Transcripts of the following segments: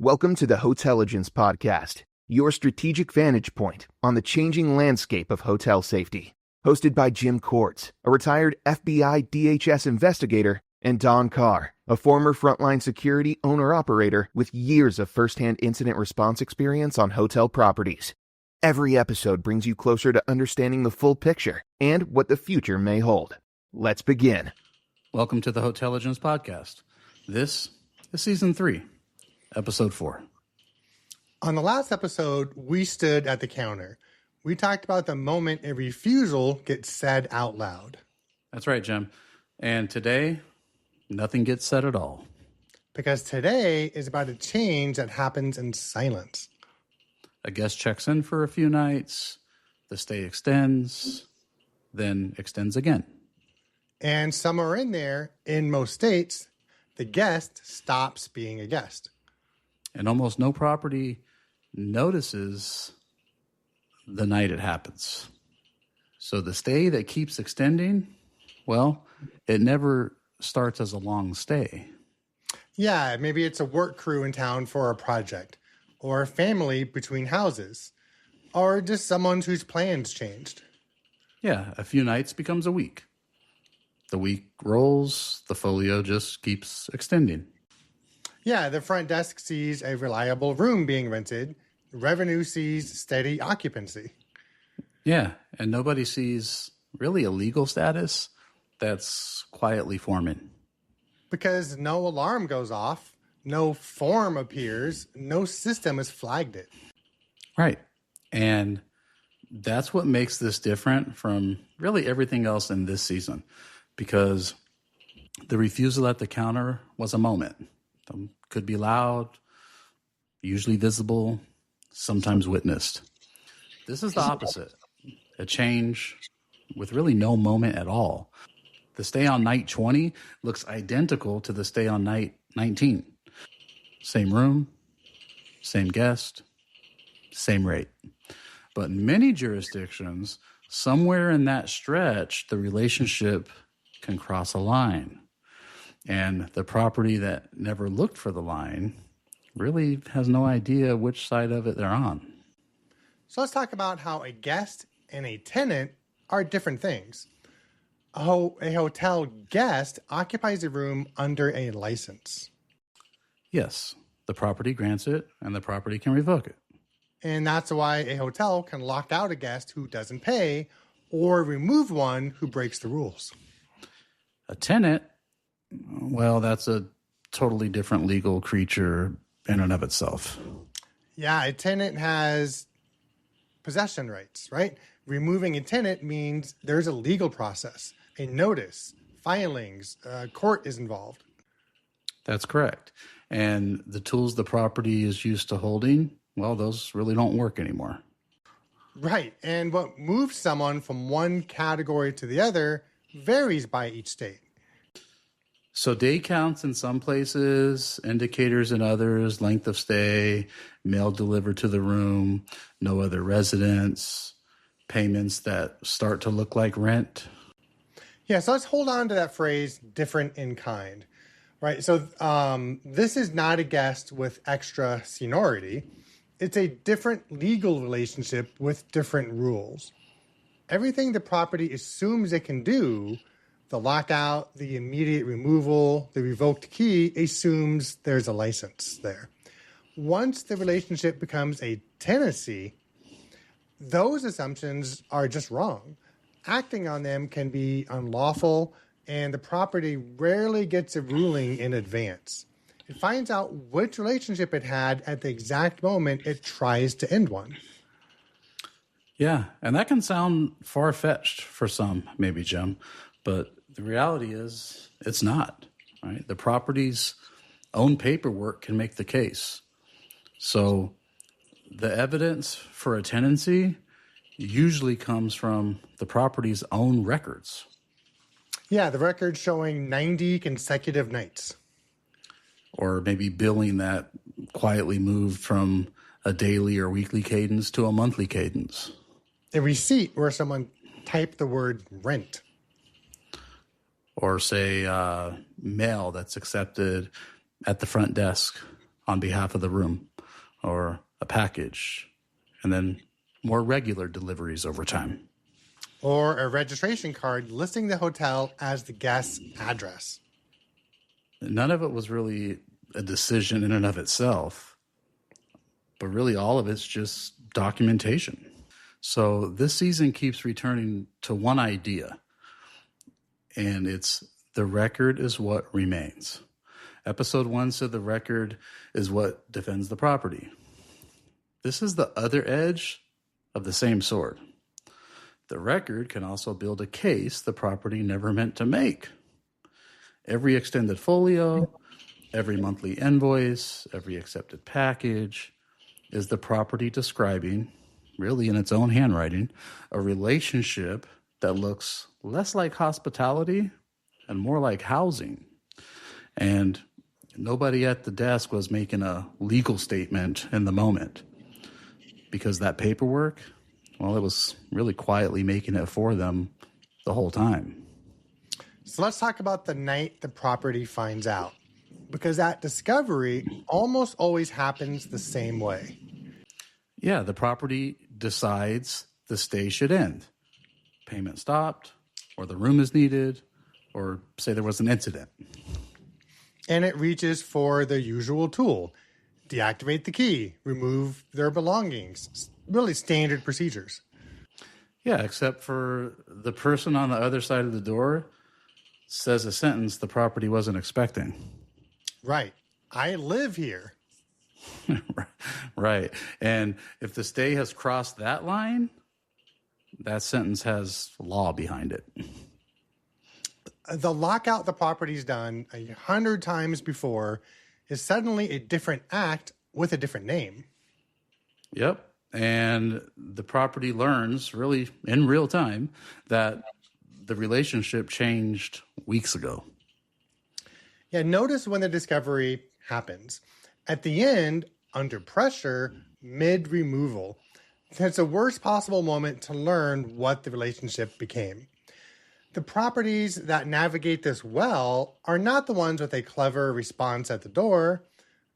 Welcome to the Hotelligence Podcast, your strategic vantage point on the changing landscape of hotel safety. Hosted by Jim Kortz, a retired FBI DHS investigator, and Don Carr, a former frontline security owner-operator with years of first-hand incident response experience on hotel properties. Every episode brings you closer to understanding the full picture and what the future may hold. Let's begin. Welcome to the Hotelligence Podcast. This is Season 3, Episode 4. On the last episode, we stood at the counter. We talked about the moment a refusal gets said out loud. That's right, Jim. And today, nothing gets said at all. Because today is about a change that happens in silence. A guest checks in for a few nights, the stay extends, then extends again. And somewhere in there, in most states, the guest stops being a guest. And almost no property notices the night it happens. So the stay that keeps extending, well, it never starts as a long stay. Yeah, maybe it's a work crew in town for a project, or a family between houses, or just someone whose plans changed. Yeah, a few nights becomes a week. The week rolls, the folio just keeps extending. Yeah, the front desk sees a reliable room being rented. Revenue sees steady occupancy. Yeah, and nobody sees really a legal status that's quietly forming. Because no alarm goes off, no form appears, no system has flagged it. Right. And that's what makes this different from really everything else in this season. Because the refusal at the counter was a moment. Could be loud, usually visible, sometimes witnessed. This is the opposite. A change with really no moment at all. The stay on night 20 looks identical to the stay on night 19. Same room, same guest, same rate. But in many jurisdictions, somewhere in that stretch, the relationship can cross a line. And the property that never looked for the line really has no idea which side of it they're on. So let's talk about how a guest and a tenant are different things. A hotel guest occupies a room under a license. Yes, the property grants it and the property can revoke it. And that's why a hotel can lock out a guest who doesn't pay or remove one who breaks the rules. A tenant, well, that's a totally different legal creature in and of itself. Yeah, a tenant has possession rights, right? Removing a tenant means there's a legal process, a notice, filings, court is involved. That's correct. And the tools the property is used to holding, well, those really don't work anymore. Right. And what moves someone from one category to the other varies by each state. So day counts in some places, indicators in others, length of stay, mail delivered to the room, no other residence, payments that start to look like rent. Yeah, so let's hold on to that phrase, different in kind, right? So this is not a guest with extra seniority. It's a different legal relationship with different rules. Everything the property assumes it can do, the lockout, the immediate removal, the revoked key, assumes there's a license there. Once the relationship becomes a tenancy, those assumptions are just wrong. Acting on them can be unlawful, and the property rarely gets a ruling in advance. It finds out which relationship it had at the exact moment it tries to end one. Yeah, and that can sound far-fetched for some, maybe, Jim, but the reality is it's not, right? The property's own paperwork can make the case. So the evidence for a tenancy usually comes from the property's own records. Yeah, the record showing 90 consecutive nights. Or maybe billing that quietly moved from a daily or weekly cadence to a monthly cadence. A receipt where someone typed the word rent. Or say mail that's accepted at the front desk on behalf of the room or a package, and then more regular deliveries over time. Or a registration card listing the hotel as the guest's address. None of it was really a decision in and of itself, but really all of it's just documentation. So this season keeps returning to one idea, and it's the record is what remains. Episode 1 said the record is what defends the property. This is the other edge of the same sword. The record can also build a case the property never meant to make. Every extended folio, every monthly invoice, every accepted package is the property describing, really in its own handwriting, a relationship that looks less like hospitality and more like housing. And nobody at the desk was making a legal statement in the moment, because that paperwork, well, it was really quietly making it for them the whole time. So let's talk about the night the property finds out, because that discovery almost always happens the same way. Yeah, the property decides the stay should end. Payment stopped, or the room is needed, or say there was an incident. And it reaches for the usual tool: deactivate the key, remove their belongings, really standard procedures. Yeah, except for the person on the other side of the door says a sentence the property wasn't expecting. Right. I live here. Right. And if the stay has crossed that line, that sentence has law behind it. The lockout the property's done 100 times before is suddenly a different act with a different name. Yep. And the property learns really in real time that the relationship changed weeks ago. Yeah, notice when the discovery happens. At the end, under pressure, mid-removal. It's the worst possible moment to learn what the relationship became. The properties that navigate this well are not the ones with a clever response at the door.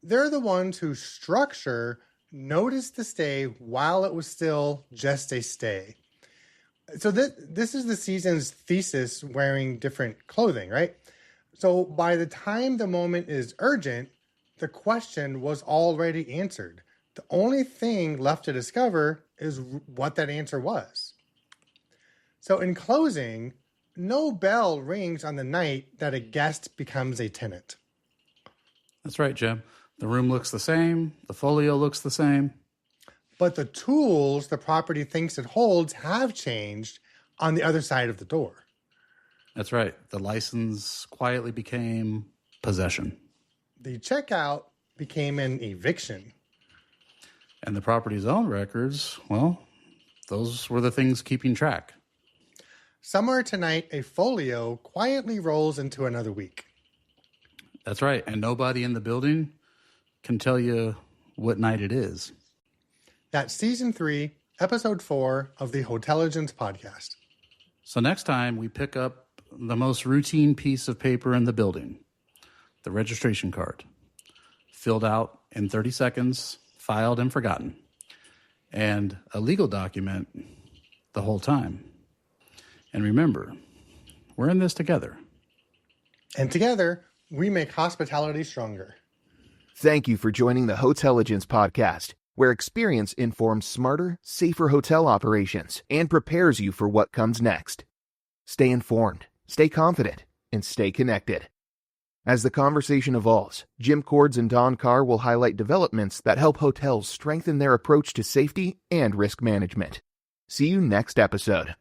They're the ones whose structure noticed the stay while it was still just a stay. So this is the season's thesis wearing different clothing, right? So by the time the moment is urgent, the question was already answered. The only thing left to discover is what that answer was. So in closing, no bell rings on the night that a guest becomes a tenant. That's right, Jim. The room looks the same. The folio looks the same. But the tools the property thinks it holds have changed on the other side of the door. That's right. The license quietly became possession. The checkout became an eviction. And the property's own records, well, those were the things keeping track. Somewhere tonight, a folio quietly rolls into another week. That's right. And nobody in the building can tell you what night it is. That's Season 3, Episode 4 of the Hotelligence Podcast. So next time we pick up the most routine piece of paper in the building, the registration card, filled out in 30 seconds, filed and forgotten, and a legal document the whole time. And remember, we're in this together. And together, we make hospitality stronger. Thank you for joining the Hotelligence Podcast, where experience informs smarter, safer hotel operations and prepares you for what comes next. Stay informed, stay confident, and stay connected. As the conversation evolves, Jim Cords and Don Carr will highlight developments that help hotels strengthen their approach to safety and risk management. See you next episode.